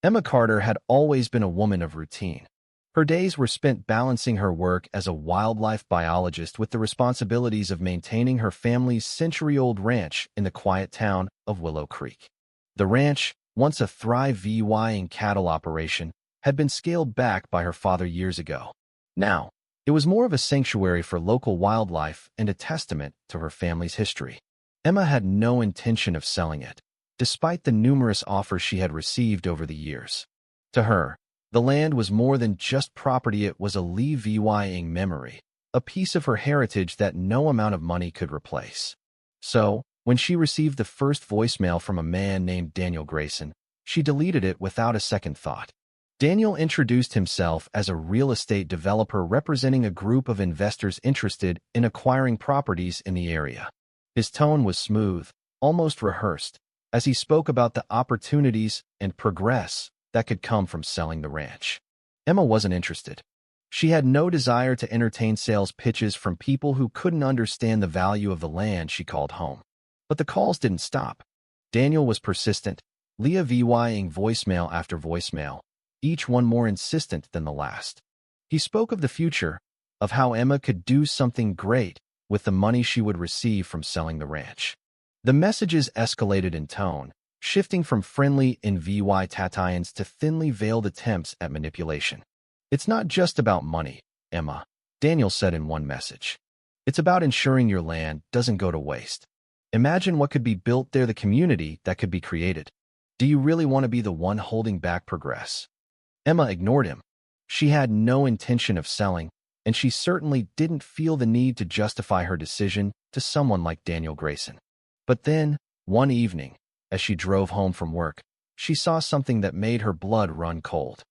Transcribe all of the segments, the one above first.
Emma Carter had always been a woman of routine. Her days were spent balancing her work as a wildlife biologist with the responsibilities of maintaining her family's century-old ranch in the quiet town of Willow Creek. The ranch, once a thriving cattle operation, had been scaled back by her father years ago. Now, it was more of a sanctuary for local wildlife and a testament to her family's history. Emma had no intention of selling it, despite the numerous offers she had received over the years. To her, the land was more than just property. It was a living memory, a piece of her heritage that no amount of money could replace. So, when she received the first voicemail from a man named Daniel Grayson, she deleted it without a second thought. Daniel introduced himself as a real estate developer representing a group of investors interested in acquiring properties in the area. His tone was smooth, almost rehearsed, as he spoke about the opportunities and progress that could come from selling the ranch. Emma wasn't interested. She had no desire to entertain sales pitches from people who couldn't understand the value of the land she called home. But the calls didn't stop. Daniel was persistent, leaving voicemail after voicemail, each one more insistent than the last. He spoke of the future, of how Emma could do something great with the money she would receive from selling the ranch. The messages escalated in tone, shifting from friendly invitations to thinly veiled attempts at manipulation. "It's not just about money, Emma," Daniel said in one message. "It's about ensuring your land doesn't go to waste. Imagine what could be built there, the community that could be created. Do you really want to be the one holding back progress?" Emma ignored him. She had no intention of selling, and she certainly didn't feel the need to justify her decision to someone like Daniel Grayson. But then, one evening, as she drove home from work, she saw something that made her blood run cold.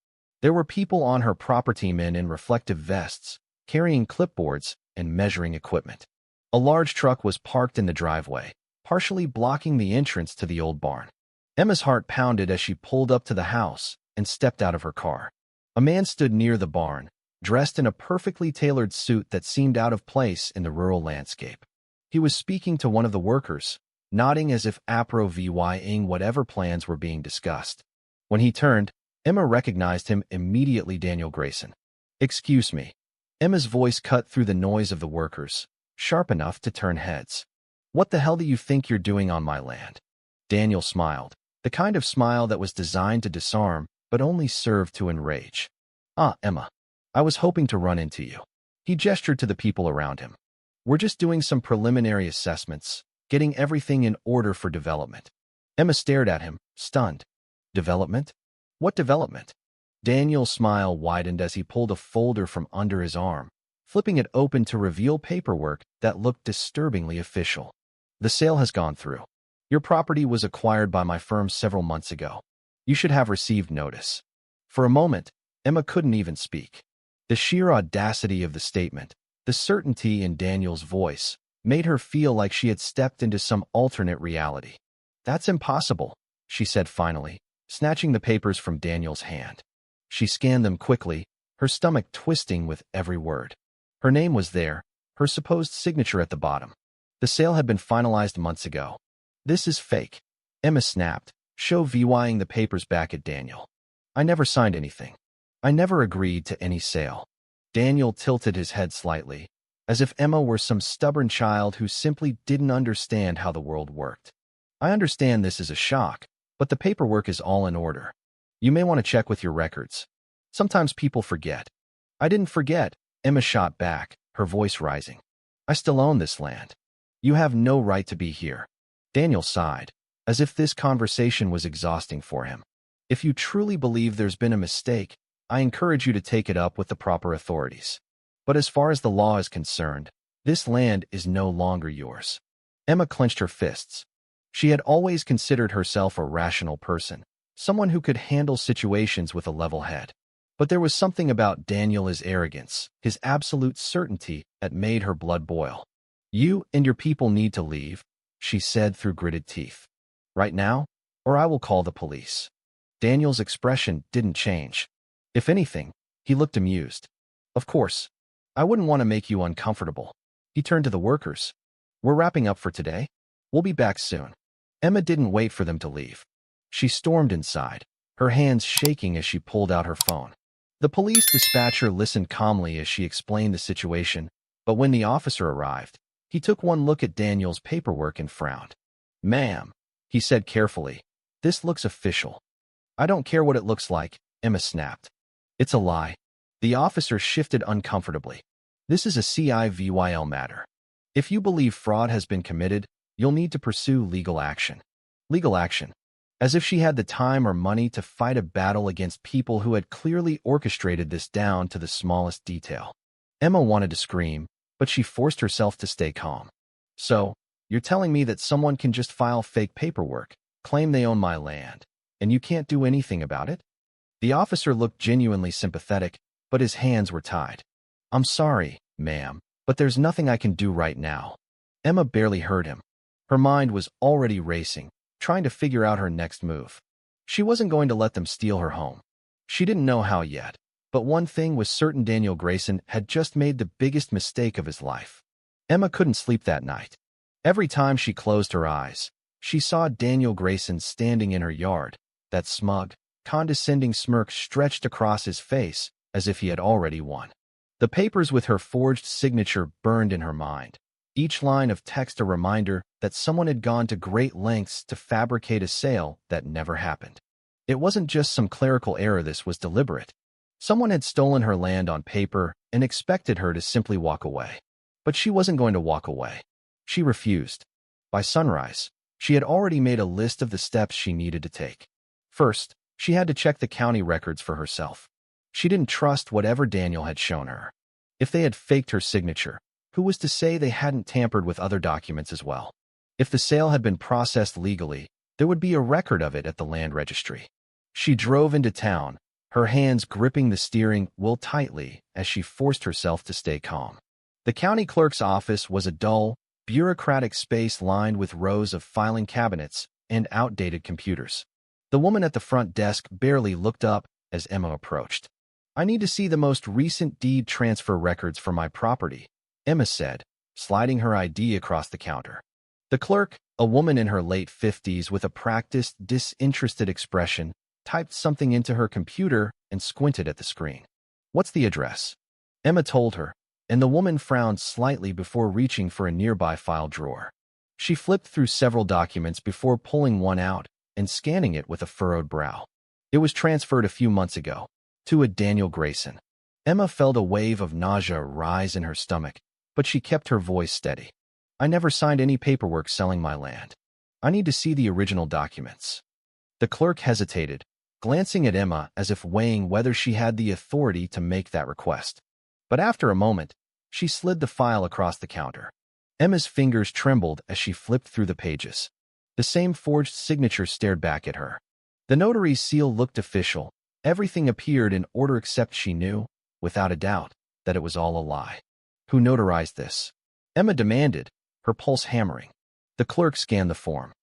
There were people on her property, men in reflective vests, carrying clipboards and measuring equipment. A large truck was parked in the driveway, partially blocking the entrance to the old barn. Emma's heart pounded as she pulled up to the house and stepped out of her car. A man stood near the barn, dressed in a perfectly tailored suit that seemed out of place in the rural landscape. He was speaking to one of the workers, nodding as if approving whatever plans were being discussed. When he turned, Emma recognized him immediately. "Daniel Grayson." "Excuse me." Emma's voice cut through the noise of the workers, sharp enough to turn heads. "What the hell do you think you're doing on my land?" Daniel smiled, the kind of smile that was designed to disarm, but only served to enrage. "Ah, Emma. I was hoping to run into you." He gestured to the people around him. "We're just doing some preliminary assessments, getting everything in order for development." Emma stared at him, stunned. "Development? What development?" Daniel's smile widened as he pulled a folder from under his arm, flipping it open to reveal paperwork that looked disturbingly official. "The sale has gone through. Your property was acquired by my firm several months ago. You should have received notice." For a moment, Emma couldn't even speak. The sheer audacity of the statement, the certainty in Daniel's voice, made her feel like she had stepped into some alternate reality. "That's impossible," she said finally, snatching the papers from Daniel's hand. She scanned them quickly, her stomach twisting with every word. Her name was there, her supposed signature at the bottom. The sale had been finalized months ago. "This is fake," Emma snapped, shoving the papers back at Daniel. "I never signed anything. I never agreed to any sale." Daniel tilted his head slightly, as if Emma were some stubborn child who simply didn't understand how the world worked. "I understand this is a shock, but the paperwork is all in order. You may want to check with your records. Sometimes people forget." "I didn't forget," Emma shot back, her voice rising. "I still own this land. You have no right to be here." Daniel sighed, as if this conversation was exhausting for him. "If you truly believe there's been a mistake, I encourage you to take it up with the proper authorities. But as far as the law is concerned, this land is no longer yours." Emma clenched her fists. She had always considered herself a rational person, someone who could handle situations with a level head. But there was something about Daniel's arrogance, his absolute certainty, that made her blood boil. "You and your people need to leave," she said through gritted teeth. "Right now, or I will call the police." Daniel's expression didn't change. If anything, he looked amused. "Of course. I wouldn't want to make you uncomfortable." He turned to the workers. "We're wrapping up for today. We'll be back soon." Emma didn't wait for them to leave. She stormed inside, her hands shaking as she pulled out her phone. The police dispatcher listened calmly as she explained the situation, but when the officer arrived, he took one look at Daniel's paperwork and frowned. "Ma'am," he said carefully, "this looks official." "I don't care what it looks like," Emma snapped. "It's a lie." The officer shifted uncomfortably. "This is a CIVYL matter. If you believe fraud has been committed, you'll need to pursue legal action." Legal action? As if she had the time or money to fight a battle against people who had clearly orchestrated this down to the smallest detail. Emma wanted to scream, but she forced herself to stay calm. "So, you're telling me that someone can just file fake paperwork, claim they own my land, and you can't do anything about it?" The officer looked genuinely sympathetic, but his hands were tied. "I'm sorry, ma'am, but there's nothing I can do right now." Emma barely heard him. Her mind was already racing, trying to figure out her next move. She wasn't going to let them steal her home. She didn't know how yet, but one thing was certain: Daniel Grayson had just made the biggest mistake of his life. Emma couldn't sleep that night. Every time she closed her eyes, she saw Daniel Grayson standing in her yard, that smug, condescending smirk stretched across his face as if he had already won. The papers with her forged signature burned in her mind, each line of text a reminder that someone had gone to great lengths to fabricate a sale that never happened. It wasn't just some clerical error, this was deliberate. Someone had stolen her land on paper and expected her to simply walk away. But she wasn't going to walk away. She refused. By sunrise, she had already made a list of the steps she needed to take. First, she had to check the county records for herself. She didn't trust whatever Daniel had shown her. If they had faked her signature, who was to say they hadn't tampered with other documents as well? If the sale had been processed legally, there would be a record of it at the land registry. She drove into town, her hands gripping the steering wheel tightly as she forced herself to stay calm. The county clerk's office was a dull, bureaucratic space lined with rows of filing cabinets and outdated computers. The woman at the front desk barely looked up as Emma approached. "I need to see the most recent deed transfer records for my property," Emma said, sliding her ID across the counter. The clerk, a woman in her late 50s with a practiced, disinterested expression, typed something into her computer and squinted at the screen. "What's the address?" Emma told her, and the woman frowned slightly before reaching for a nearby file drawer. She flipped through several documents before pulling one out and scanning it with a furrowed brow. It was transferred a few months ago, to a Daniel Grayson. Emma felt a wave of nausea rise in her stomach, but she kept her voice steady. "I never signed any paperwork selling my land. I need to see the original documents." The clerk hesitated, glancing at Emma as if weighing whether she had the authority to make that request. But after a moment, she slid the file across the counter. Emma's fingers trembled as she flipped through the pages. The same forged signature stared back at her. The notary's seal looked official. Everything appeared in order except she knew, without a doubt, that it was all a lie. "Who notarized this?" Emma demanded, her pulse hammering. The clerk scanned the form.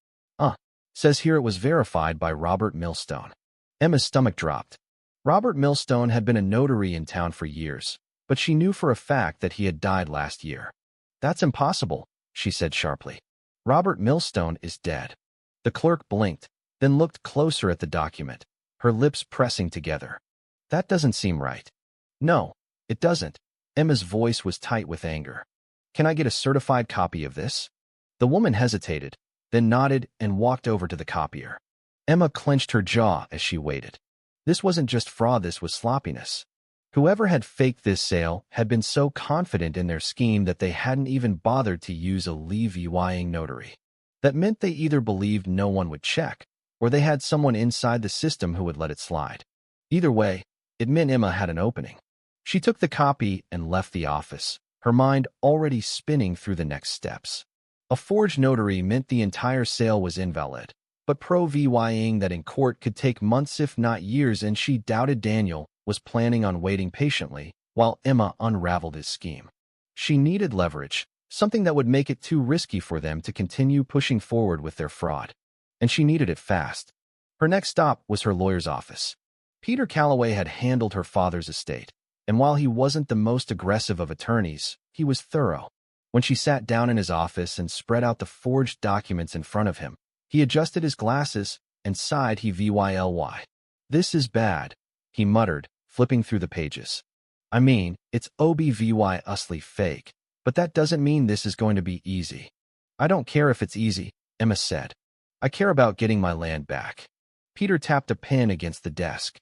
Says here it was verified by Robert Millstone." Emma's stomach dropped. Robert Millstone had been a notary in town for years, but she knew for a fact that he had died last year. "That's impossible," she said sharply. "Robert Millstone is dead." The clerk blinked, then looked closer at the document, her lips pressing together. "That doesn't seem right." "No, it doesn't." Emma's voice was tight with anger. "Can I get a certified copy of this?" The woman hesitated, then nodded and walked over to the copier. Emma clenched her jaw as she waited. This wasn't just fraud, this was sloppiness. Whoever had faked this sale had been so confident in their scheme that they hadn't even bothered to use a levying notary. That meant they either believed no one would check, or they had someone inside the system who would let it slide. Either way, it meant Emma had an opening. She took the copy and left the office, her mind already spinning through the next steps. A forged notary meant the entire sale was invalid, but pro-vying that in court could take months if not years, and she doubted Daniel was planning on waiting patiently while Emma unraveled his scheme. She needed leverage, something that would make it too risky for them to continue pushing forward with their fraud. And she needed it fast. Her next stop was her lawyer's office. Peter Calloway had handled her father's estate, and while he wasn't the most aggressive of attorneys, he was thorough. When she sat down in his office and spread out the forged documents in front of him, he adjusted his glasses and sighed. He vyly. This is bad, he muttered, flipping through the pages. I mean, it's obviously fake, but that doesn't mean this is going to be easy. I don't care if it's easy, Emma said. I care about getting my land back. Peter tapped a pen against the desk.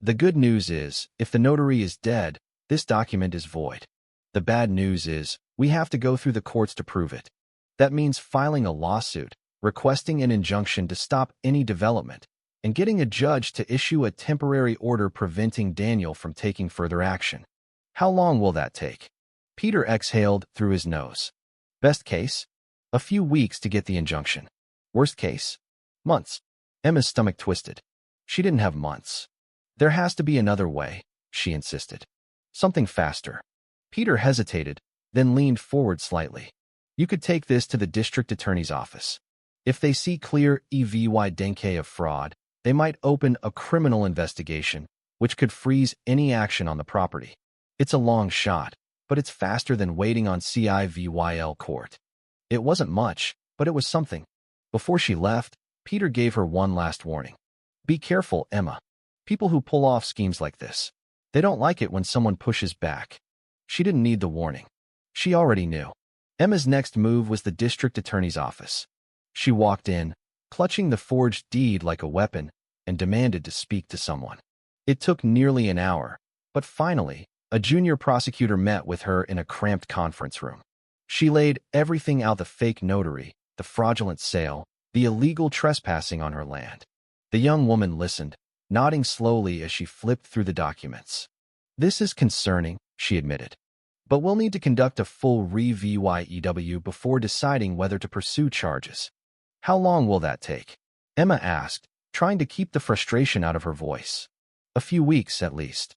The good news is, if the notary is dead, this document is void. The bad news is, we have to go through the courts to prove it. That means filing a lawsuit, requesting an injunction to stop any development, and getting a judge to issue a temporary order preventing Daniel from taking further action. How long will that take? Peter exhaled through his nose. Best case? A few weeks to get the injunction. Worst case? Months. Emma's stomach twisted. She didn't have months. There has to be another way, she insisted. Something faster. Peter hesitated, then leaned forward slightly. You could take this to the district attorney's office. If they see clear evidence of fraud, they might open a criminal investigation, which could freeze any action on the property. It's a long shot, but it's faster than waiting on civil court. It wasn't much, but it was something. Before she left, Peter gave her one last warning. Be careful, Emma. People who pull off schemes like this, they don't like it when someone pushes back. She didn't need the warning. She already knew. Emma's next move was the district attorney's office. She walked in, clutching the forged deed like a weapon, and demanded to speak to someone. It took nearly an hour, but finally, a junior prosecutor met with her in a cramped conference room. She laid everything out: the fake notary, the fraudulent sale, the illegal trespassing on her land. The young woman listened, nodding slowly as she flipped through the documents. This is concerning, she admitted. But we'll need to conduct a full review before deciding whether to pursue charges. How long will that take? Emma asked, trying to keep the frustration out of her voice. A few weeks, at least.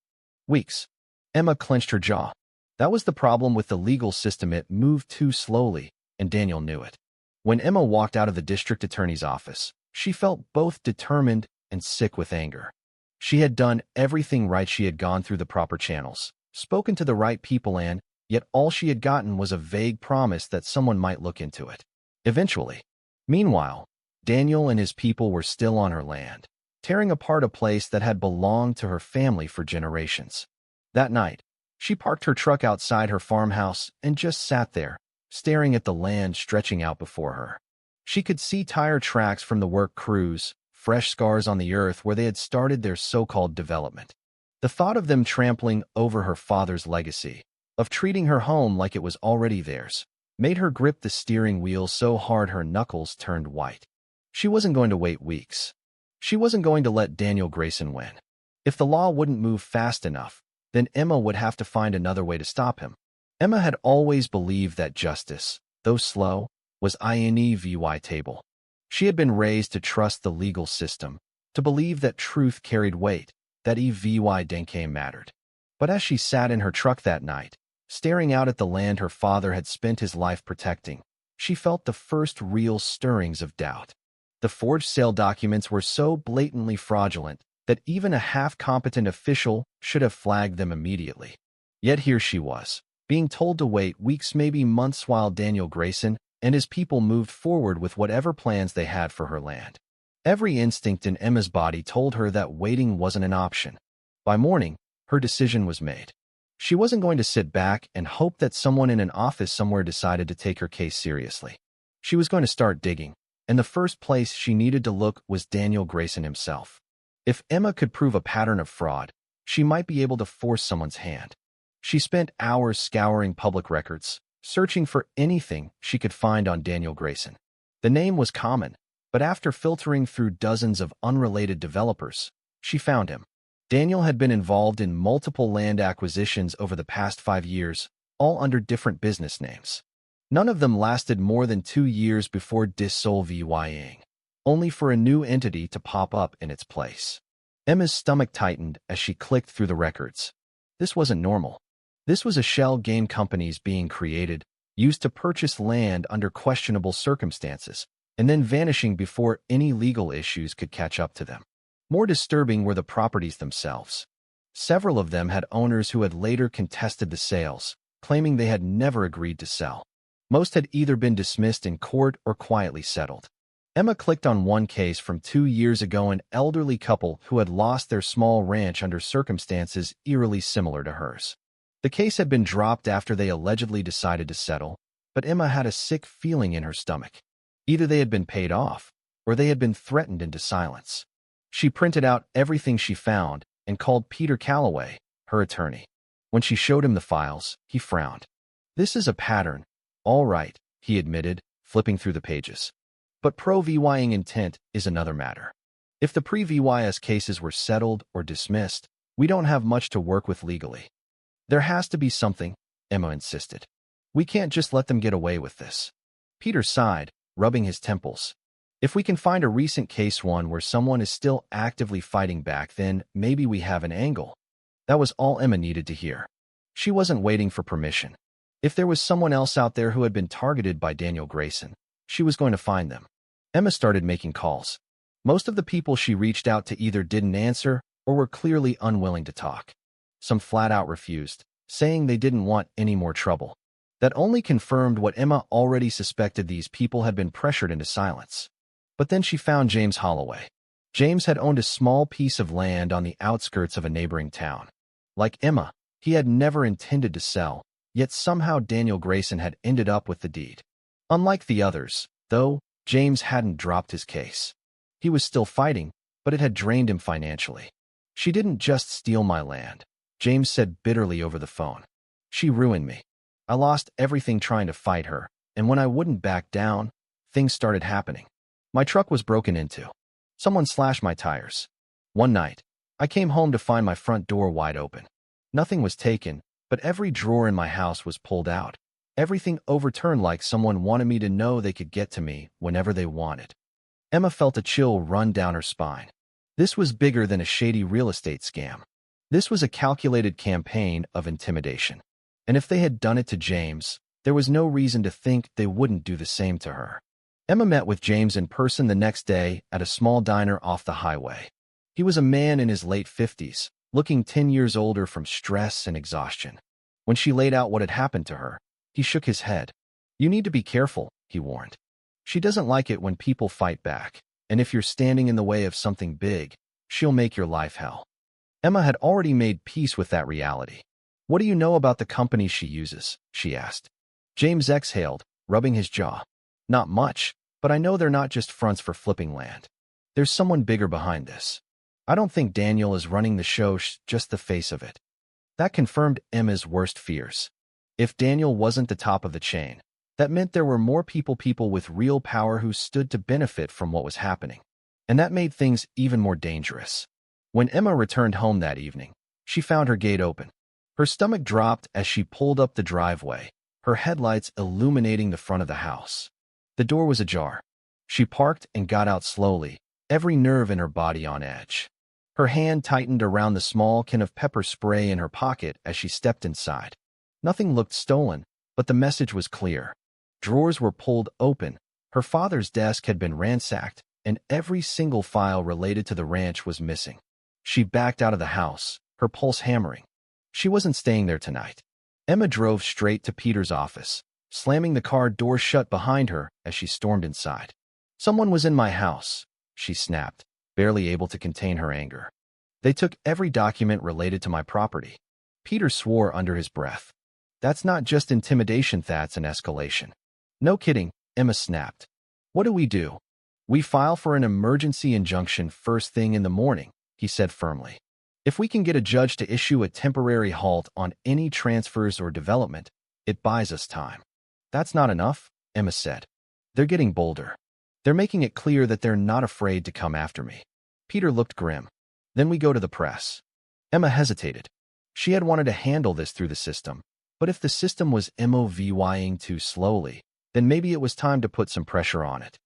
Weeks. Emma clenched her jaw. That was the problem with the legal system. It moved too slowly, and Daniel knew it. When Emma walked out of the district attorney's office, she felt both determined and sick with anger. She had done everything right. She had gone through the proper channels, spoken to the right people, and yet all she had gotten was a vague promise that someone might look into it. Eventually. Meanwhile, Daniel and his people were still on her land, tearing apart a place that had belonged to her family for generations. That night, she parked her truck outside her farmhouse and just sat there, staring at the land stretching out before her. She could see tire tracks from the work crews, fresh scars on the earth where they had started their so-called development. The thought of them trampling over her father's legacy, of treating her home like it was already theirs, made her grip the steering wheel so hard her knuckles turned white. She wasn't going to wait weeks. She wasn't going to let Daniel Grayson win. If the law wouldn't move fast enough, then Emma would have to find another way to stop him. Emma had always believed that justice, though slow, was inevitable. She had been raised to trust the legal system, to believe that truth carried weight, that evidence mattered. But as she sat in her truck that night, staring out at the land her father had spent his life protecting, she felt the first real stirrings of doubt. The forged sale documents were so blatantly fraudulent that even a half-competent official should have flagged them immediately. Yet here she was, being told to wait weeks, maybe months, while Daniel Grayson and his people moved forward with whatever plans they had for her land. Every instinct in Emma's body told her that waiting wasn't an option. By morning, her decision was made. She wasn't going to sit back and hope that someone in an office somewhere decided to take her case seriously. She was going to start digging, and the first place she needed to look was Daniel Grayson himself. If Emma could prove a pattern of fraud, she might be able to force someone's hand. She spent hours scouring public records, searching for anything she could find on Daniel Grayson. The name was common, but after filtering through dozens of unrelated developers, she found him. Daniel had been involved in multiple land acquisitions over the past 5 years, all under different business names. None of them lasted more than 2 years before dissolving, only for a new entity to pop up in its place. Emma's stomach tightened as she clicked through the records. This wasn't normal. This was a shell game companies being created, used to purchase land under questionable circumstances, and then vanishing before any legal issues could catch up to them. More disturbing were the properties themselves. Several of them had owners who had later contested the sales, claiming they had never agreed to sell. Most had either been dismissed in court or quietly settled. Emma clicked on one case from 2 years ago, an elderly couple who had lost their small ranch under circumstances eerily similar to hers. The case had been dropped after they allegedly decided to settle, but Emma had a sick feeling in her stomach. Either they had been paid off, or they had been threatened into silence. She printed out everything she found and called Peter Calloway, her attorney. When she showed him the files, he frowned. "This is a pattern, all right," he admitted, flipping through the pages. "But pro-VYing intent is another matter. If the pre-VYS cases were settled or dismissed, we don't have much to work with legally." "There has to be something," Emma insisted. "We can't just let them get away with this." Peter sighed, rubbing his temples. "If we can find a recent case, one where someone is still actively fighting back, then maybe we have an angle." That was all Emma needed to hear. She wasn't waiting for permission. If there was someone else out there who had been targeted by Daniel Grayson, she was going to find them. Emma started making calls. Most of the people she reached out to either didn't answer or were clearly unwilling to talk. Some flat out refused, saying they didn't want any more trouble. That only confirmed what Emma already suspected: these people had been pressured into silence. But then she found James Holloway. James had owned a small piece of land on the outskirts of a neighboring town. Like Emma, he had never intended to sell, yet somehow Daniel Grayson had ended up with the deed. Unlike the others, though, James hadn't dropped his case. He was still fighting, but it had drained him financially. "She didn't just steal my land," James said bitterly over the phone. "She ruined me. I lost everything trying to fight her, and when I wouldn't back down, things started happening. My truck was broken into. Someone slashed my tires. One night, I came home to find my front door wide open. Nothing was taken, but every drawer in my house was pulled out. Everything overturned, like someone wanted me to know they could get to me whenever they wanted." Emma felt a chill run down her spine. This was bigger than a shady real estate scam. This was a calculated campaign of intimidation. And if they had done it to James, there was no reason to think they wouldn't do the same to her. Emma met with James in person the next day at a small diner off the highway. He was a man in his late 50s, looking 10 years older from stress and exhaustion. When she laid out what had happened to her, he shook his head. "You need to be careful," he warned. "She doesn't like it when people fight back, and if you're standing in the way of something big, she'll make your life hell." Emma had already made peace with that reality. "What do you know about the company she uses?" she asked. James exhaled, rubbing his jaw. "Not much, but I know they're not just fronts for flipping land. There's someone bigger behind this. I don't think Daniel is running the show, just the face of it." That confirmed Emma's worst fears. If Daniel wasn't the top of the chain, that meant there were more people with real power who stood to benefit from what was happening. And that made things even more dangerous. When Emma returned home that evening, she found her gate open. Her stomach dropped as she pulled up the driveway, her headlights illuminating the front of the house. The door was ajar. She parked and got out slowly, every nerve in her body on edge. Her hand tightened around the small can of pepper spray in her pocket as she stepped inside. Nothing looked stolen, but the message was clear. Drawers were pulled open, her father's desk had been ransacked, and every single file related to the ranch was missing. She backed out of the house, her pulse hammering. She wasn't staying there tonight. Emma drove straight to Peter's office, slamming the car door shut behind her as she stormed inside. "Someone was in my house," she snapped, barely able to contain her anger. "They took every document related to my property." Peter swore under his breath. "That's not just intimidation, that's an escalation." "No kidding," Emma snapped. "What do? We file for an emergency injunction first thing in the morning," he said firmly. "If we can get a judge to issue a temporary halt on any transfers or development, it buys us time." "That's not enough," Emma said. "They're getting bolder. They're making it clear that they're not afraid to come after me." Peter looked grim. "Then we go to the press." Emma hesitated. She had wanted to handle this through the system, but if the system was moving too slowly, then maybe it was time to put some pressure on it.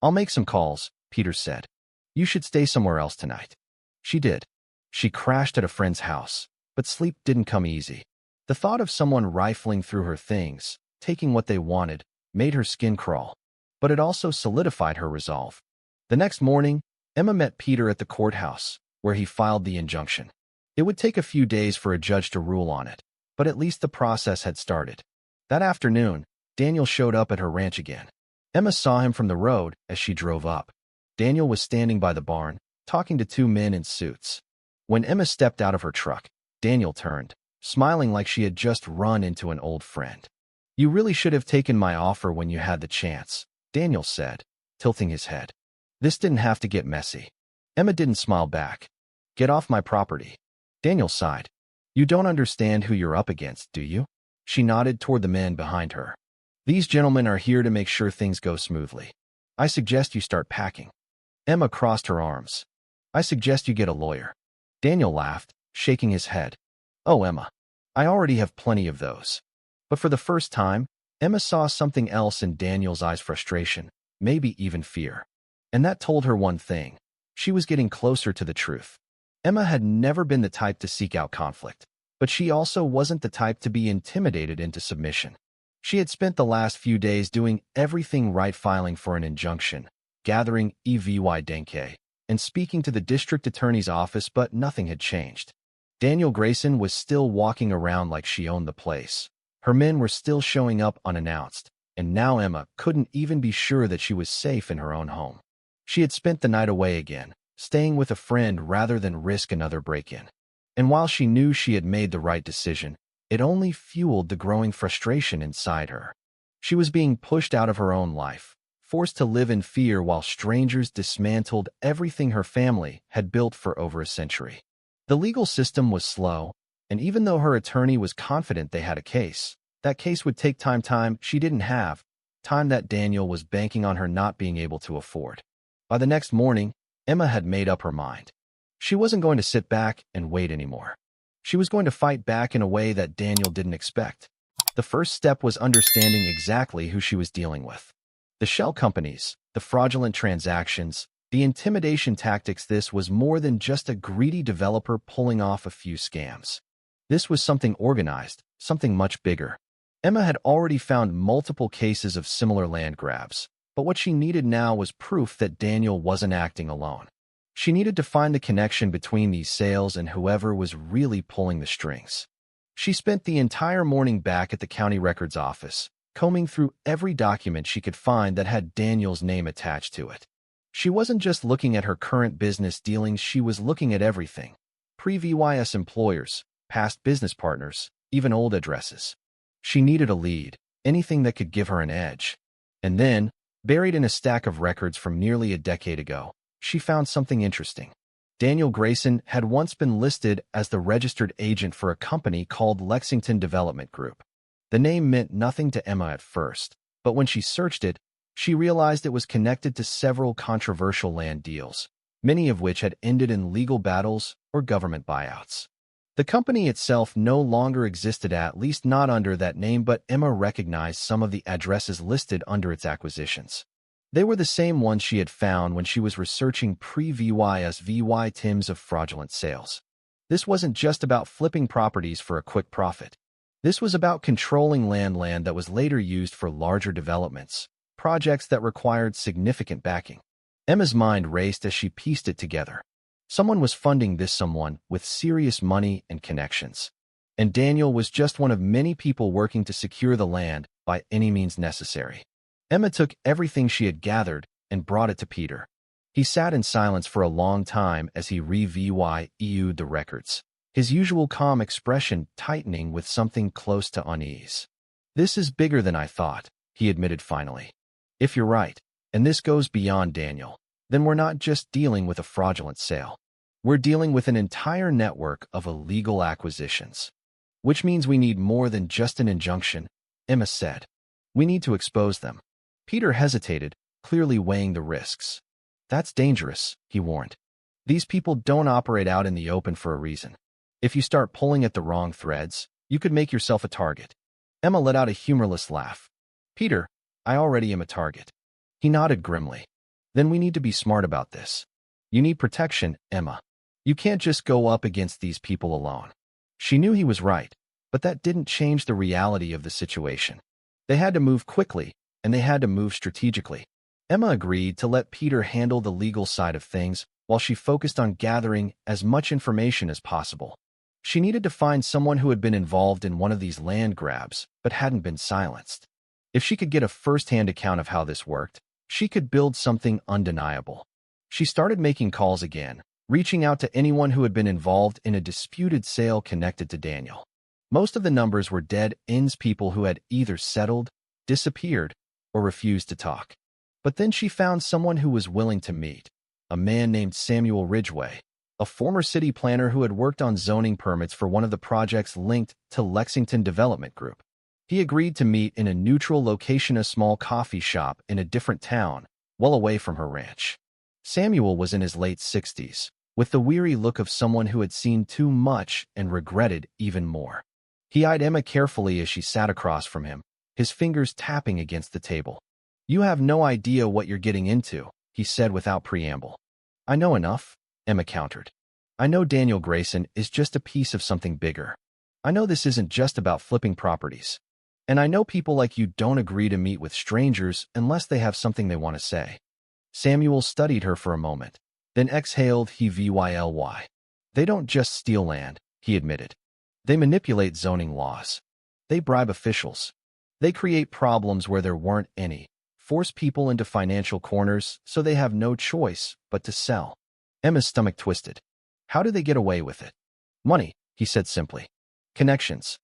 "I'll make some calls," Peter said. "You should stay somewhere else tonight." She did. She crashed at a friend's house, but sleep didn't come easy. The thought of someone rifling through her things, taking what they wanted, made her skin crawl. But it also solidified her resolve. The next morning, Emma met Peter at the courthouse, where he filed the injunction. It would take a few days for a judge to rule on it, but at least the process had started. That afternoon, Daniel showed up at her ranch again. Emma saw him from the road as she drove up. Daniel was standing by the barn, talking to two men in suits. When Emma stepped out of her truck, Daniel turned, smiling like she had just run into an old friend. "You really should have taken my offer when you had the chance," Daniel said, tilting his head. "This didn't have to get messy." Emma didn't smile back. "Get off my property." Daniel sighed. "You don't understand who you're up against, do you?" She nodded toward the men behind her. "These gentlemen are here to make sure things go smoothly. I suggest you start packing." Emma crossed her arms. "I suggest you get a lawyer." Daniel laughed, shaking his head. "Oh, Emma, I already have plenty of those." But for the first time, Emma saw something else in Daniel's eyes: frustration, maybe even fear. And that told her one thing. She was getting closer to the truth. Emma had never been the type to seek out conflict, but she also wasn't the type to be intimidated into submission. She had spent the last few days doing everything right, filing for an injunction, gathering evidence, and speaking to the district attorney's office, but nothing had changed. Daniel Grayson was still walking around like she owned the place. Her men were still showing up unannounced, and now Emma couldn't even be sure that she was safe in her own home. She had spent the night away again, staying with a friend rather than risk another break-in. And while she knew she had made the right decision, it only fueled the growing frustration inside her. She was being pushed out of her own life, forced to live in fear while strangers dismantled everything her family had built for over a century. The legal system was slow, and even though her attorney was confident they had a case, that case would take time she didn't have, time that Daniel was banking on her not being able to afford. By the next morning, Emma had made up her mind. She wasn't going to sit back and wait anymore. She was going to fight back in a way that Daniel didn't expect. The first step was understanding exactly who she was dealing with. The shell companies, the fraudulent transactions, the intimidation tactics. This was more than just a greedy developer pulling off a few scams. This was something organized, something much bigger. Emma had already found multiple cases of similar land grabs, but what she needed now was proof that Daniel wasn't acting alone. She needed to find the connection between these sales and whoever was really pulling the strings. She spent the entire morning back at the county records office, combing through every document she could find that had Daniel's name attached to it. She wasn't just looking at her current business dealings, she was looking at everything. Previous employers, past business partners, even old addresses. She needed a lead, anything that could give her an edge. And then, buried in a stack of records from nearly a decade ago, she found something interesting. Daniel Grayson had once been listed as the registered agent for a company called Lexington Development Group. The name meant nothing to Emma at first, but when she searched it, she realized it was connected to several controversial land deals, many of which had ended in legal battles or government buyouts. The company itself no longer existed, at least not under that name, but Emma recognized some of the addresses listed under its acquisitions. They were the same ones she had found when she was researching previous victims of fraudulent sales. This wasn't just about flipping properties for a quick profit. This was about controlling land that was later used for larger developments, projects that required significant backing. Emma's mind raced as she pieced it together. Someone was funding this someone with serious money and connections. And Daniel was just one of many people working to secure the land by any means necessary. Emma took everything she had gathered and brought it to Peter. He sat in silence for a long time as he reviewed the records, his usual calm expression tightening with something close to unease. "This is bigger than I thought," he admitted finally. "If you're right, and this goes beyond Daniel, then we're not just dealing with a fraudulent sale. We're dealing with an entire network of illegal acquisitions. Which means we need more than just an injunction," Emma said. "We need to expose them." Peter hesitated, clearly weighing the risks. "That's dangerous," he warned. "These people don't operate out in the open for a reason. If you start pulling at the wrong threads, you could make yourself a target." Emma let out a humorless laugh. "Peter, I already am a target." He nodded grimly. "Then we need to be smart about this. You need protection, Emma. You can't just go up against these people alone." She knew he was right, but that didn't change the reality of the situation. They had to move quickly, and they had to move strategically. Emma agreed to let Peter handle the legal side of things while she focused on gathering as much information as possible. She needed to find someone who had been involved in one of these land grabs but hadn't been silenced. If she could get a first-hand account of how this worked, she could build something undeniable. She started making calls again, reaching out to anyone who had been involved in a disputed sale connected to Daniel. Most of the numbers were dead-ends, people who had either settled, disappeared, or refused to talk. But then she found someone who was willing to meet, a man named Samuel Ridgway, a former city planner who had worked on zoning permits for one of the projects linked to Lexington Development Group. He agreed to meet in a neutral location, a small coffee shop in a different town, well away from her ranch. Samuel was in his late 60s, with the weary look of someone who had seen too much and regretted even more. He eyed Emma carefully as she sat across from him, his fingers tapping against the table. "You have no idea what you're getting into," he said without preamble. "I know enough," Emma countered. "I know Daniel Grayson is just a piece of something bigger. I know this isn't just about flipping properties. And I know people like you don't agree to meet with strangers unless they have something they want to say." Samuel studied her for a moment, then exhaled. "They don't just steal land," he admitted. "They manipulate zoning laws. They bribe officials. They create problems where there weren't any, force people into financial corners so they have no choice but to sell." Emma's stomach twisted. "How do they get away with it?" "Money," he said simply. "Connections.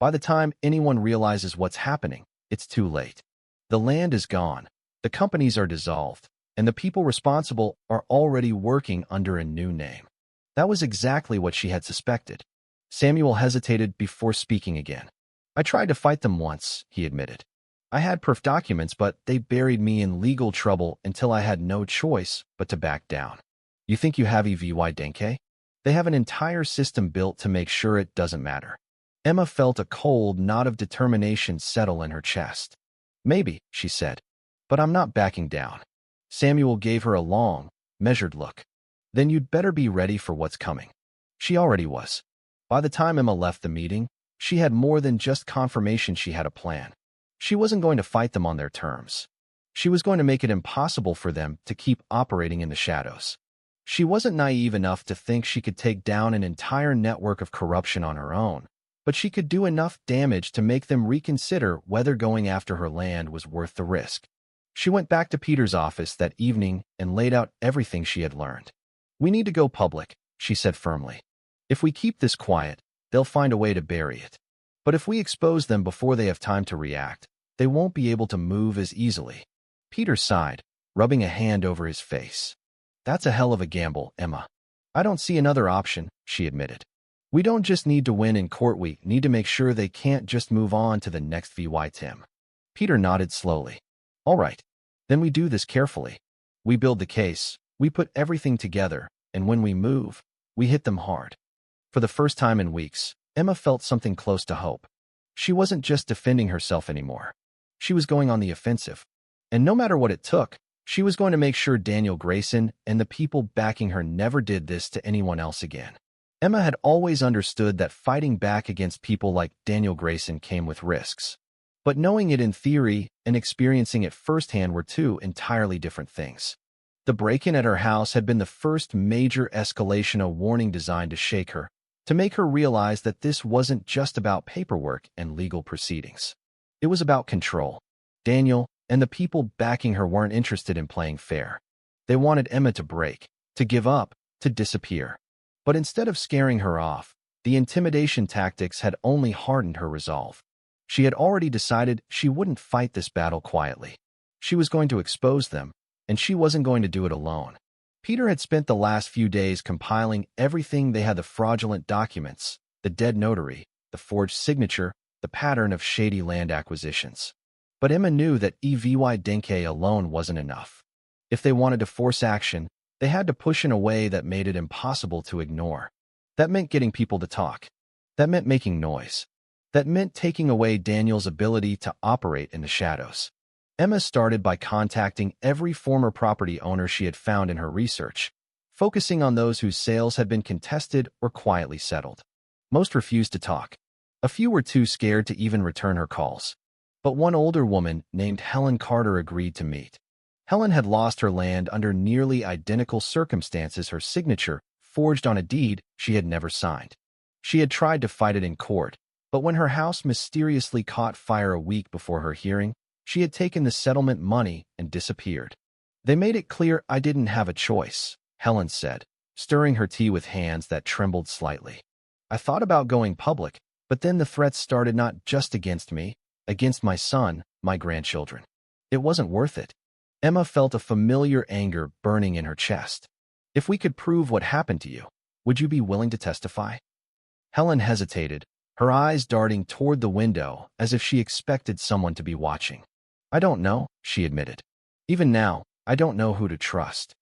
By the time anyone realizes what's happening, it's too late. The land is gone, the companies are dissolved, and the people responsible are already working under a new name." That was exactly what she had suspected. Samuel hesitated before speaking again. "I tried to fight them once," he admitted. "I had perf documents, but they buried me in legal trouble until I had no choice but to back down." "You think you have EVY Denke? They have an entire system built to make sure it doesn't matter." Emma felt a cold knot of determination settle in her chest. "Maybe," she said, "but I'm not backing down." Samuel gave her a long, measured look. "Then you'd better be ready for what's coming." She already was. By the time Emma left the meeting, she had more than just confirmation. She had a plan. She wasn't going to fight them on their terms. She was going to make it impossible for them to keep operating in the shadows. She wasn't naive enough to think she could take down an entire network of corruption on her own, but she could do enough damage to make them reconsider whether going after her land was worth the risk. She went back to Peter's office that evening and laid out everything she had learned. "We need to go public," she said firmly. "If we keep this quiet, they'll find a way to bury it. But if we expose them before they have time to react, they won't be able to move as easily." Peter sighed, rubbing a hand over his face. "That's a hell of a gamble, Emma." "I don't see another option," she admitted. "We don't just need to win in court, we need to make sure they can't just move on to the next VY Tim." Peter nodded slowly. "All right. Then we do this carefully. We build the case, we put everything together, and when we move, we hit them hard." For the first time in weeks, Emma felt something close to hope. She wasn't just defending herself anymore. She was going on the offensive. And no matter what it took, she was going to make sure Daniel Grayson and the people backing her never did this to anyone else again. Emma had always understood that fighting back against people like Daniel Grayson came with risks. But knowing it in theory and experiencing it firsthand were two entirely different things. The break-in at her house had been the first major escalation, a warning designed to shake her, to make her realize that this wasn't just about paperwork and legal proceedings. It was about control. Daniel and the people backing her weren't interested in playing fair. They wanted Emma to break, to give up, to disappear. But instead of scaring her off, the intimidation tactics had only hardened her resolve. She had already decided she wouldn't fight this battle quietly. She was going to expose them, and she wasn't going to do it alone. Peter had spent the last few days compiling everything they had: the fraudulent documents, the dead notary, the forged signature, the pattern of shady land acquisitions. But Emma knew that EVY Denke alone wasn't enough. If they wanted to force action, they had to push in a way that made it impossible to ignore. That meant getting people to talk. That meant making noise. That meant taking away Daniel's ability to operate in the shadows. Emma started by contacting every former property owner she had found in her research, focusing on those whose sales had been contested or quietly settled. Most refused to talk. A few were too scared to even return her calls. But one older woman named Helen Carter agreed to meet. Helen had lost her land under nearly identical circumstances, her signature forged on a deed she had never signed. She had tried to fight it in court, but when her house mysteriously caught fire a week before her hearing, She had taken the settlement money and disappeared. They made it clear I didn't have a choice, Helen said, stirring her tea with hands that trembled slightly. I thought about going public, but then the threats started not just against me, against my son, my grandchildren. It wasn't worth it. Emma felt a familiar anger burning in her chest. If we could prove what happened to you, would you be willing to testify? Helen hesitated, her eyes darting toward the window as if she expected someone to be watching. I don't know, she admitted. Even now, I don't know who to trust.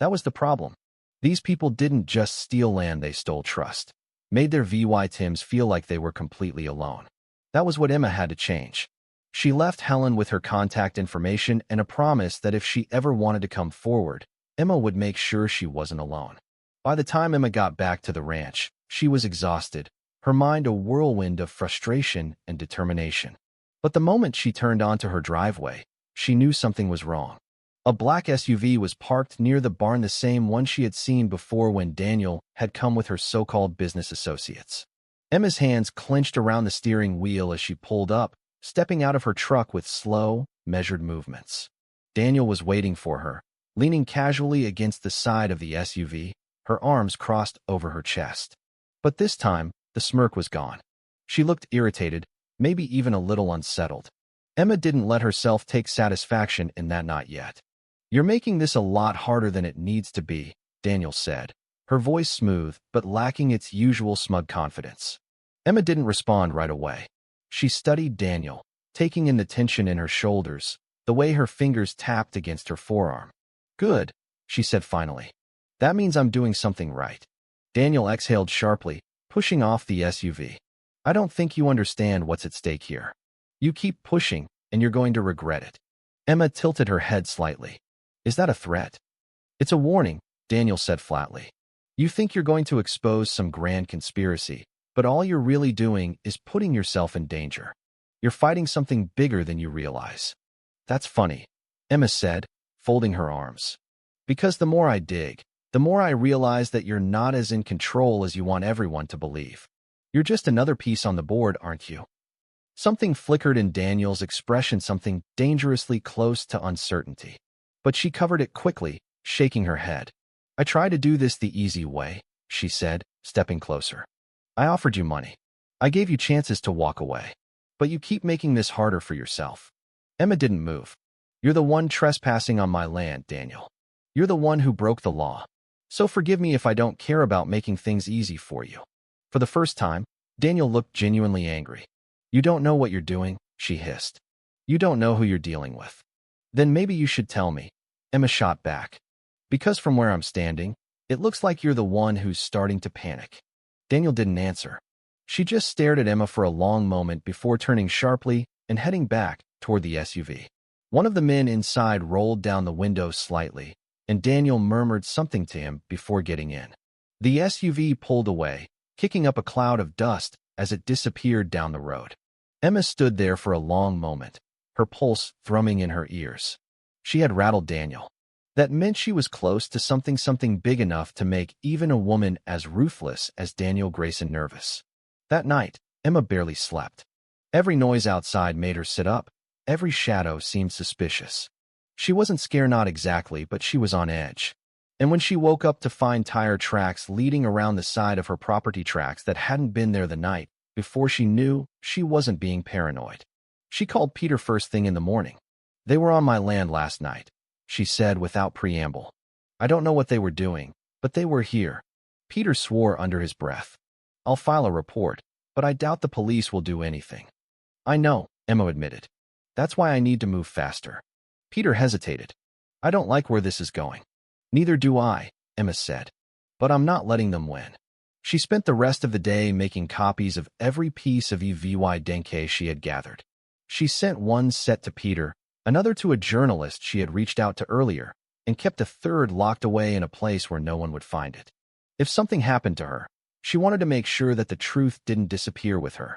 That was the problem. These people didn't just steal land, they stole trust. Made their VY Tims feel like they were completely alone. That was what Emma had to change. She left Helen with her contact information and a promise that if she ever wanted to come forward, Emma would make sure she wasn't alone. By the time Emma got back to the ranch, she was exhausted, her mind a whirlwind of frustration and determination. But the moment she turned onto her driveway, she knew something was wrong. A black SUV was parked near the barn, the same one she had seen before when Daniel had come with her so-called business associates. Emma's hands clenched around the steering wheel as she pulled up, stepping out of her truck with slow, measured movements. Daniel was waiting for her, leaning casually against the side of the SUV, her arms crossed over her chest. But this time, the smirk was gone. She looked irritated, maybe even a little unsettled. Emma didn't let herself take satisfaction in that, not yet. You're making this a lot harder than it needs to be, Daniel said, her voice smooth but lacking its usual smug confidence. Emma didn't respond right away. She studied Daniel, taking in the tension in her shoulders, the way her fingers tapped against her forearm. Good, she said finally. That means I'm doing something right. Daniel exhaled sharply, pushing off the SUV. I don't think you understand what's at stake here. You keep pushing, and you're going to regret it. Emma tilted her head slightly. Is that a threat? It's a warning, Daniel said flatly. You think you're going to expose some grand conspiracy, but all you're really doing is putting yourself in danger. You're fighting something bigger than you realize. That's funny, Emma said, folding her arms. Because the more I dig, the more I realize that you're not as in control as you want everyone to believe. You're just another piece on the board, aren't you? Something flickered in Daniel's expression, something dangerously close to uncertainty. But she covered it quickly, shaking her head. I try to do this the easy way, she said, stepping closer. I offered you money. I gave you chances to walk away. But you keep making this harder for yourself. Emma didn't move. You're the one trespassing on my land, Daniel. You're the one who broke the law. So forgive me if I don't care about making things easy for you. For the first time, Daniel looked genuinely angry. You don't know what you're doing, she hissed. You don't know who you're dealing with. Then maybe you should tell me, Emma shot back. Because from where I'm standing, it looks like you're the one who's starting to panic. Daniel didn't answer. She just stared at Emma for a long moment before turning sharply and heading back toward the SUV. One of the men inside rolled down the window slightly, and Daniel murmured something to him before getting in. The SUV pulled away, kicking up a cloud of dust as it disappeared down the road. Emma stood there for a long moment, her pulse thrumming in her ears. She had rattled Daniel. That meant she was close to something big enough to make even a woman as ruthless as Daniel Grayson nervous. That night, Emma barely slept. Every noise outside made her sit up. Every shadow seemed suspicious. She wasn't scared, not exactly, but she was on edge. And when she woke up to find tire tracks leading around the side of her property, tracks that hadn't been there the night before, she knew she wasn't being paranoid. She called Peter first thing in the morning. They were on my land last night, she said without preamble. I don't know what they were doing, but they were here. Peter swore under his breath. I'll file a report, but I doubt the police will do anything. I know, Emma admitted. That's why I need to move faster. Peter hesitated. I don't like where this is going. Neither do I, Emma said. But I'm not letting them win. She spent the rest of the day making copies of every piece of evidence she had gathered. She sent one set to Peter, another to a journalist she had reached out to earlier, and kept a third locked away in a place where no one would find it. If something happened to her, she wanted to make sure that the truth didn't disappear with her.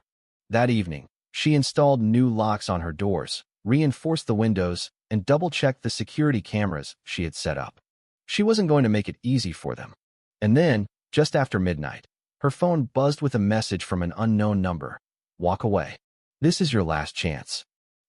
That evening, she installed new locks on her doors, reinforced the windows, and double-checked the security cameras she had set up. She wasn't going to make it easy for them. And then, just after midnight, her phone buzzed with a message from an unknown number. Walk away. This is your last chance.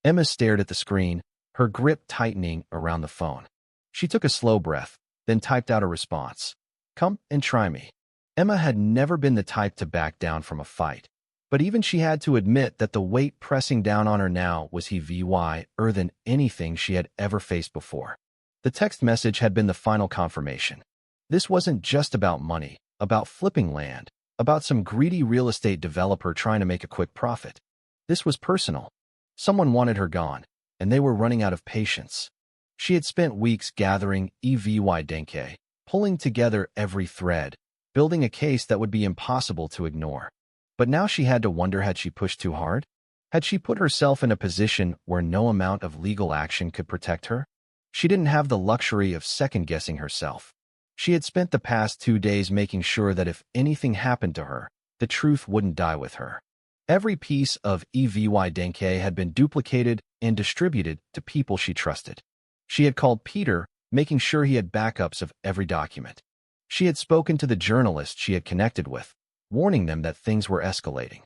Emma stared at the screen, her grip tightening around the phone. She took a slow breath, then typed out a response. "Come and try me." Emma had never been the type to back down from a fight, but even she had to admit that the weight pressing down on her now was heavier than anything she had ever faced before. The text message had been the final confirmation. This wasn't just about money, about flipping land, about some greedy real estate developer trying to make a quick profit. This was personal. Someone wanted her gone, and they were running out of patience. She had spent weeks gathering evidence, pulling together every thread, building a case that would be impossible to ignore. But now she had to wonder, had she pushed too hard? Had she put herself in a position where no amount of legal action could protect her? She didn't have the luxury of second-guessing herself. She had spent the past 2 days making sure that if anything happened to her, the truth wouldn't die with her. Every piece of evidence had been duplicated and distributed to people she trusted. She had called Peter, making sure he had backups of every document. She had spoken to the journalists she had connected with, warning them that things were escalating.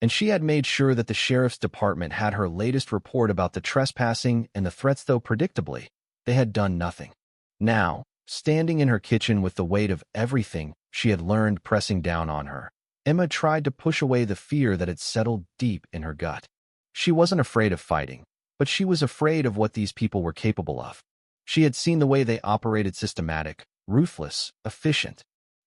And she had made sure that the sheriff's department had her latest report about the trespassing and the threats, though predictably, they had done nothing. Now, standing in her kitchen with the weight of everything she had learned pressing down on her, Emma tried to push away the fear that had settled deep in her gut. She wasn't afraid of fighting, but she was afraid of what these people were capable of. She had seen the way they operated: systematic, ruthless, efficient.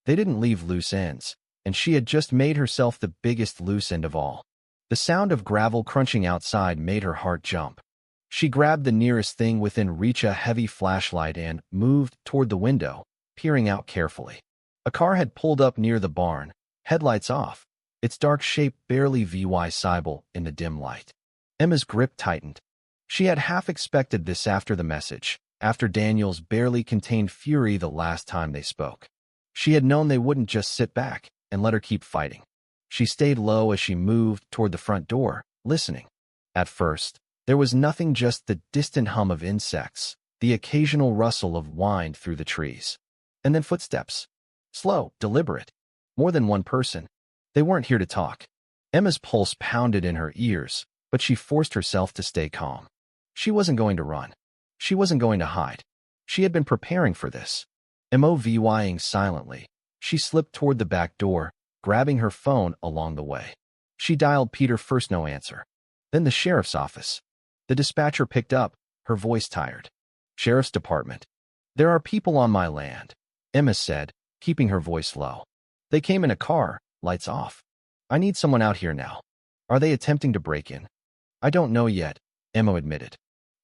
They didn't leave loose ends, and she had just made herself the biggest loose end of all. The sound of gravel crunching outside made her heart jump. She grabbed the nearest thing within reach, a heavy flashlight, and moved toward the window, peering out carefully. A car had pulled up near the barn, headlights off, its dark shape barely visible in the dim light. Emma's grip tightened. She had half expected this after the message, after Daniel's barely contained fury the last time they spoke. She had known they wouldn't just sit back and let her keep fighting. She stayed low as she moved toward the front door, listening. At first, there was nothing, just the distant hum of insects, the occasional rustle of wind through the trees. And then footsteps. Slow, deliberate. More than one person. They weren't here to talk. Emma's pulse pounded in her ears, but she forced herself to stay calm. She wasn't going to run. She wasn't going to hide. She had been preparing for this. Moving silently, she slipped toward the back door, grabbing her phone along the way. She dialed Peter first, no answer. Then the sheriff's office. The dispatcher picked up, her voice tired. "Sheriff's Department. There are people on my land," Emma said, keeping her voice low. "They came in a car, lights off. I need someone out here now." "Are they attempting to break in?" "I don't know yet," Emma admitted.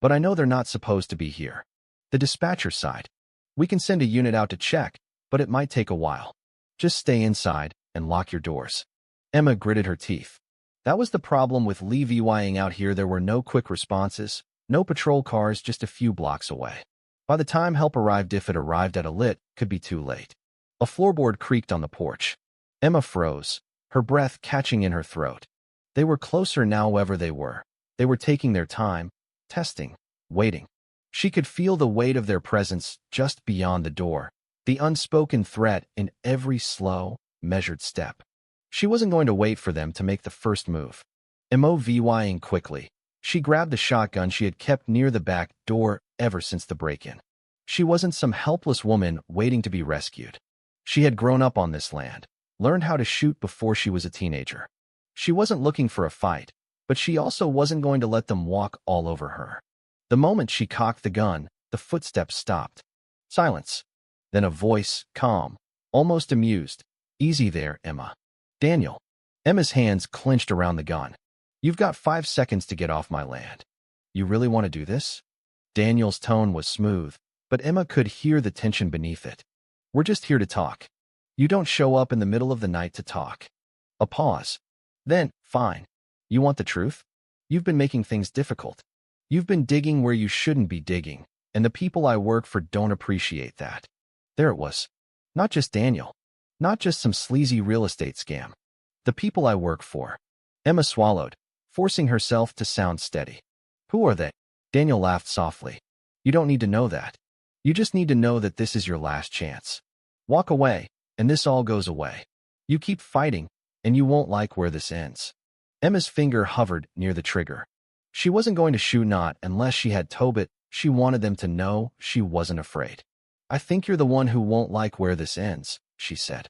"But I know they're not supposed to be here." The dispatcher sighed. "We can send a unit out to check, but it might take a while. Just stay inside and lock your doors." Emma gritted her teeth. That was the problem with levying out here. There were no quick responses, no patrol cars just a few blocks away. By the time help arrived, if it arrived at a lit, could be too late. A floorboard creaked on the porch. Emma froze, her breath catching in her throat. They were closer now, wherever they were. They were taking their time, testing, waiting. She could feel the weight of their presence just beyond the door, the unspoken threat in every slow, measured step. She wasn't going to wait for them to make the first move. Moving quickly, she grabbed the shotgun she had kept near the back door ever since the break-in. She wasn't some helpless woman waiting to be rescued. She had grown up on this land, learned how to shoot before she was a teenager. She wasn't looking for a fight, but she also wasn't going to let them walk all over her. The moment she cocked the gun, the footsteps stopped. Silence. Then a voice, calm, almost amused. "Easy there, Emma." "Daniel." Emma's hands clenched around the gun. "You've got 5 seconds to get off my land. You really want to do this?" Daniel's tone was smooth, but Emma could hear the tension beneath it. "We're just here to talk. You don't show up in the middle of the night to talk." A pause. Then, "Fine. You want the truth? You've been making things difficult. You've been digging where you shouldn't be digging, and the people I work for don't appreciate that." There it was. Not just Daniel. Not just some sleazy real estate scam. The people I work for. Emma swallowed, forcing herself to sound steady. "Who are they?" Daniel laughed softly. "You don't need to know that. You just need to know that this is your last chance. Walk away, and this all goes away. You keep fighting, and you won't like where this ends." Emma's finger hovered near the trigger. She wasn't going to shoot not unless she had Tobit. She wanted them to know she wasn't afraid. "I think you're the one who won't like where this ends," she said.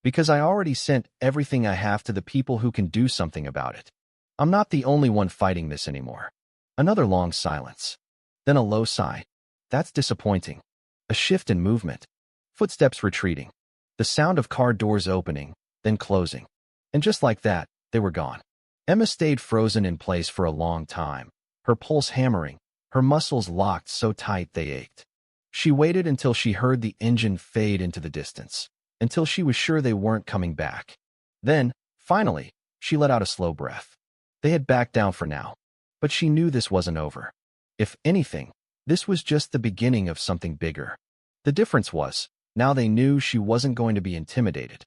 "Because I already sent everything I have to the people who can do something about it. I'm not the only one fighting this anymore." Another long silence. Then a low sigh. "That's disappointing." A shift in movement. Footsteps retreating. The sound of car doors opening, then closing. And just like that, they were gone. Emma stayed frozen in place for a long time, her pulse hammering, her muscles locked so tight they ached. She waited until she heard the engine fade into the distance, until she was sure they weren't coming back. Then, finally, she let out a slow breath. They had backed down for now, but she knew this wasn't over. If anything, this was just the beginning of something bigger. The difference was, now they knew she wasn't going to be intimidated.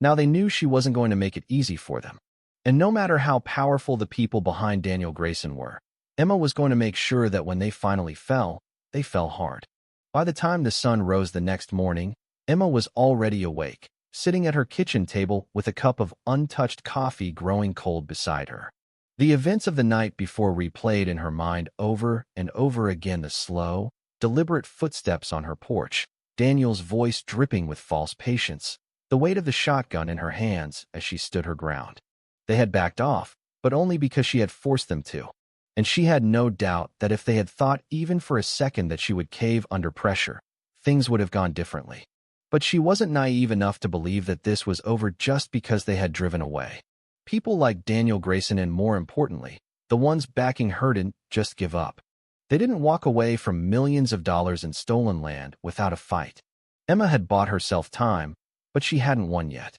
Now they knew she wasn't going to make it easy for them. And no matter how powerful the people behind Daniel Grayson were, Emma was going to make sure that when they finally fell, they fell hard. By the time the sun rose the next morning, Emma was already awake, sitting at her kitchen table with a cup of untouched coffee growing cold beside her. The events of the night before replayed in her mind over and over again: the slow, deliberate footsteps on her porch, Daniel's voice dripping with false patience, the weight of the shotgun in her hands as she stood her ground. They had backed off, but only because she had forced them to. And she had no doubt that if they had thought even for a second that she would cave under pressure, things would have gone differently. But she wasn't naive enough to believe that this was over just because they had driven away. People like Daniel Grayson, and more importantly, the ones backing her, didn't just give up. They didn't walk away from millions of dollars in stolen land without a fight. Emma had bought herself time, but she hadn't won yet.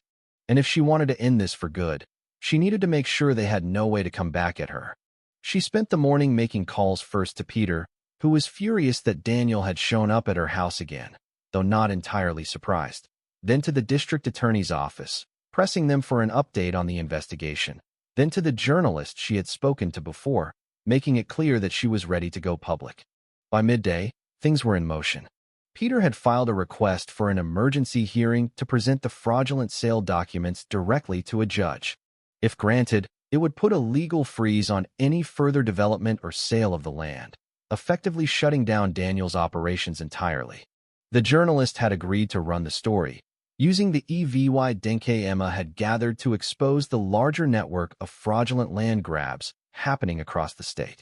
And if she wanted to end this for good, she needed to make sure they had no way to come back at her. She spent the morning making calls, first to Peter, who was furious that Daniel had shown up at her house again, though not entirely surprised. Then to the district attorney's office, pressing them for an update on the investigation. Then to the journalist she had spoken to before, making it clear that she was ready to go public. By midday, things were in motion. Peter had filed a request for an emergency hearing to present the fraudulent sale documents directly to a judge. If granted, it would put a legal freeze on any further development or sale of the land, effectively shutting down Daniel's operations entirely. The journalist had agreed to run the story, using the evidence Emma had gathered to expose the larger network of fraudulent land grabs happening across the state.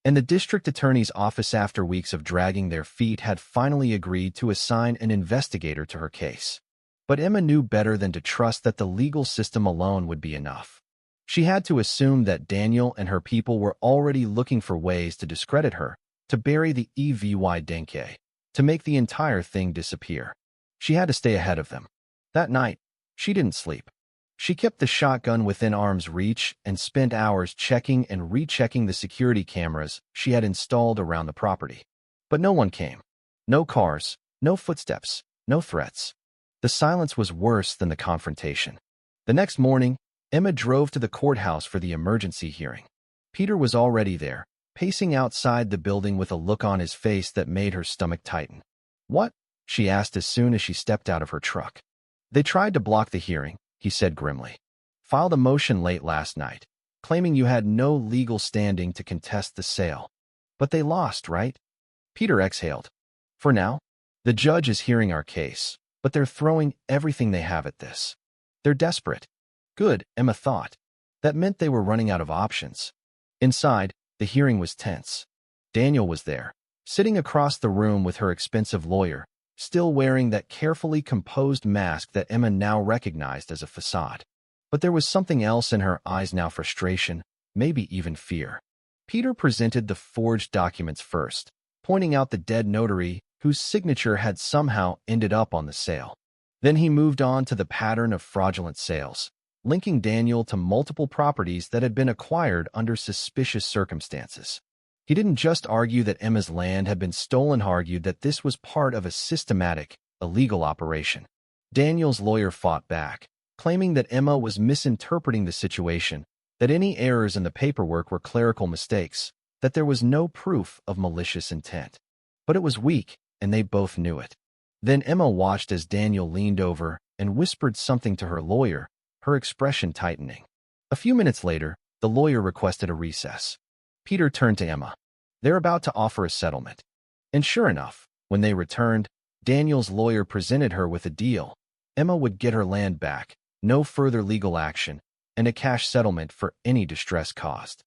And the district attorney's office, after weeks of dragging their feet, had finally agreed to assign an investigator to her case. But Emma knew better than to trust that the legal system alone would be enough. She had to assume that Daniel and her people were already looking for ways to discredit her, to bury the evidence, to make the entire thing disappear. She had to stay ahead of them. That night, she didn't sleep. She kept the shotgun within arm's reach and spent hours checking and rechecking the security cameras she had installed around the property. But no one came. No cars, no footsteps, no threats. The silence was worse than the confrontation. The next morning, Emma drove to the courthouse for the emergency hearing. Peter was already there, pacing outside the building with a look on his face that made her stomach tighten. "What?" she asked as soon as she stepped out of her truck. "They tried to block the hearing," he said grimly. "Filed a motion late last night, claiming you had no legal standing to contest the sale. But they lost, right?" Peter exhaled. "For now. The judge is hearing our case, but they're throwing everything they have at this. They're desperate." Good, Emma thought. That meant they were running out of options. Inside, the hearing was tense. Daniel was there, sitting across the room with her expensive lawyer, still wearing that carefully composed mask that Emma now recognized as a facade. But there was something else in her eyes now: frustration, maybe even fear. Peter presented the forged documents first, pointing out the dead notary whose signature had somehow ended up on the sale. Then he moved on to the pattern of fraudulent sales, linking Daniel to multiple properties that had been acquired under suspicious circumstances. He didn't just argue that Emma's land had been stolen, he argued that this was part of a systematic, illegal operation. Daniel's lawyer fought back, claiming that Emma was misinterpreting the situation, that any errors in the paperwork were clerical mistakes, that there was no proof of malicious intent. But it was weak, and they both knew it. Then Emma watched as Daniel leaned over and whispered something to her lawyer, her expression tightening. A few minutes later, the lawyer requested a recess. Peter turned to Emma. They're about to offer a settlement. And sure enough, when they returned, Daniel's lawyer presented her with a deal. Emma would get her land back, no further legal action, and a cash settlement for any distress caused.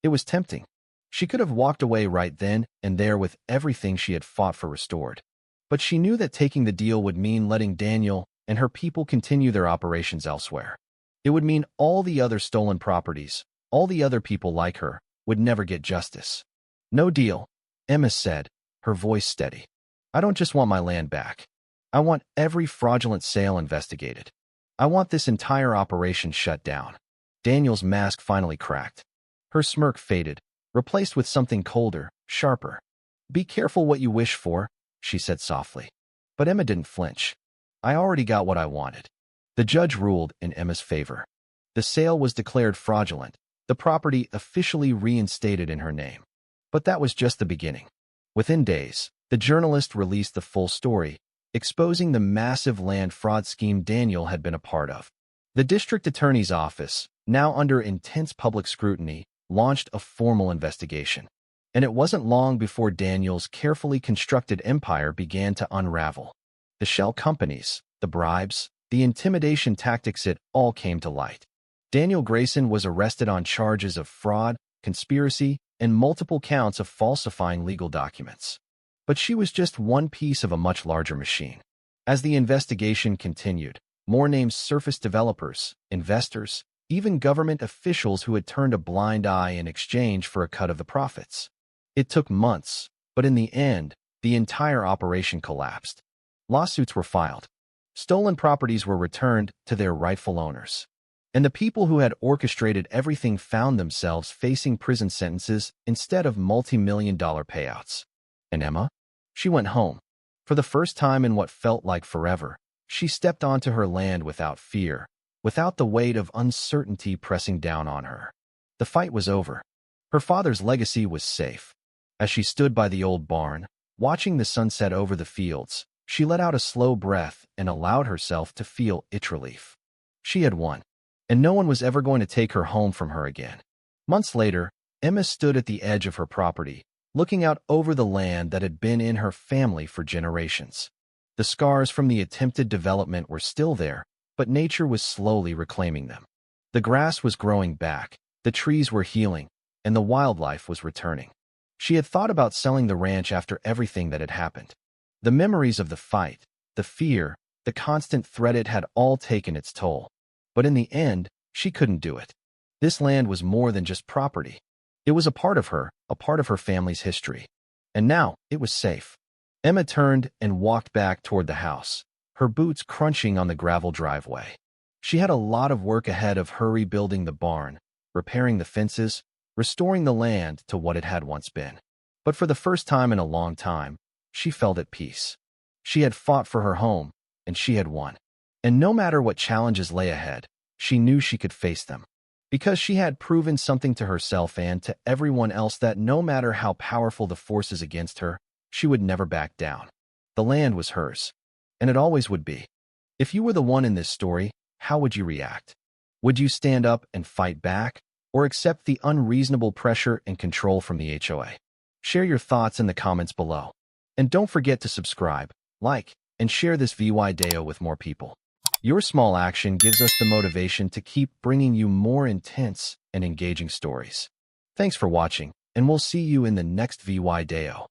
It was tempting. She could have walked away right then and there with everything she had fought for restored. But she knew that taking the deal would mean letting Daniel and her people continue their operations elsewhere. It would mean all the other stolen properties, all the other people like her, would never get justice. No deal, Emma said, her voice steady. I don't just want my land back. I want every fraudulent sale investigated. I want this entire operation shut down. Daniel's mask finally cracked. Her smirk faded, replaced with something colder, sharper. Be careful what you wish for, she said softly. But Emma didn't flinch. I already got what I wanted. The judge ruled in Emma's favor. The sale was declared fraudulent, the property officially reinstated in her name. But that was just the beginning. Within days, the journalist released the full story, exposing the massive land fraud scheme Daniel had been a part of. The district attorney's office, now under intense public scrutiny, launched a formal investigation. And it wasn't long before Daniel's carefully constructed empire began to unravel. The shell companies, the bribes, the intimidation tactics, it all came to light. Daniel Grayson was arrested on charges of fraud, conspiracy, and multiple counts of falsifying legal documents. But she was just one piece of a much larger machine. As the investigation continued, more names surfaced: developers, investors, even government officials who had turned a blind eye in exchange for a cut of the profits. It took months, but in the end, the entire operation collapsed. Lawsuits were filed. Stolen properties were returned to their rightful owners. And the people who had orchestrated everything found themselves facing prison sentences instead of multi-million-dollar payouts. And Emma? She went home. For the first time in what felt like forever, she stepped onto her land without fear, without the weight of uncertainty pressing down on her. The fight was over. Her father's legacy was safe. As she stood by the old barn, watching the sunset over the fields, she let out a slow breath and allowed herself to feel its relief. She had won, and no one was ever going to take her home from her again. Months later, Emma stood at the edge of her property, looking out over the land that had been in her family for generations. The scars from the attempted development were still there, but nature was slowly reclaiming them. The grass was growing back, the trees were healing, and the wildlife was returning. She had thought about selling the ranch after everything that had happened. The memories of the fight, the fear, the constant threat, it had all taken its toll. But in the end, she couldn't do it. This land was more than just property. It was a part of her family's history. And now, it was safe. Emma turned and walked back toward the house, her boots crunching on the gravel driveway. She had a lot of work ahead of her: rebuilding the barn, repairing the fences, restoring the land to what it had once been. But for the first time in a long time, she felt at peace. She had fought for her home, and she had won. And no matter what challenges lay ahead, she knew she could face them. Because she had proven something to herself and to everyone else, that no matter how powerful the forces against her, she would never back down. The land was hers, and it always would be. If you were the one in this story, how would you react? Would you stand up and fight back, or accept the unreasonable pressure and control from the HOA? Share your thoughts in the comments below. And don't forget to subscribe, like, and share this video with more people. Your small action gives us the motivation to keep bringing you more intense and engaging stories. Thanks for watching, and we'll see you in the next video.